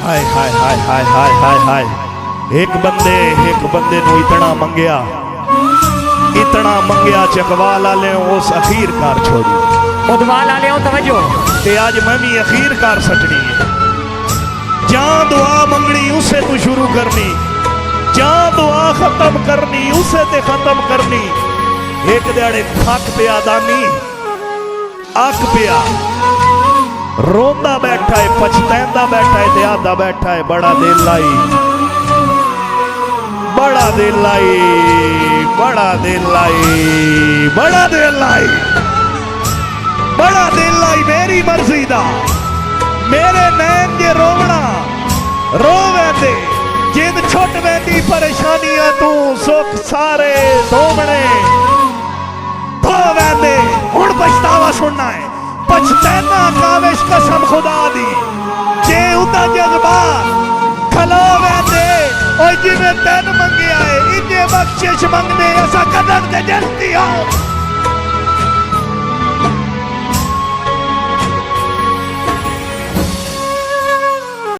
हाय हाय हाय हाय हाय हाय हाय। एक बंदे नू इतना मंगया चकवाल आले उस अखीर कार छोड़ी उदवाल आले तवज्जो ते आज मैं भी अखीर कार सटनी है। जहां दुआ मंगनी उसे तू शुरू करनी, जहां दुआ खत्म करनी उसे ते खत्म करनी। एक दिहाड़े थक पिया दानी अक पिया रोंदा बैठा है, पछतांदा बैठा है, त्यादा बैठा है। बड़ा दिल लाई, बड़ा दिल लाई, बड़ा दिल लाई, बड़ा दिल लाई, बड़ा दिल लाई। मेरी मर्जी दा मेरे नैन जे रोवना रोवे दे, जिद छुट वेंदी परेशानियां तू सुख सारे धोवणे धो वेंदे। हुण पछतावा सुनना है, पछताना काविश कसम खुदा दी। जे उदा जज्बात खलो वेंदे ओ जिवें तैन मंगिया है, इन्ने बख्शिश मंगने असा कदर ते जलती हो।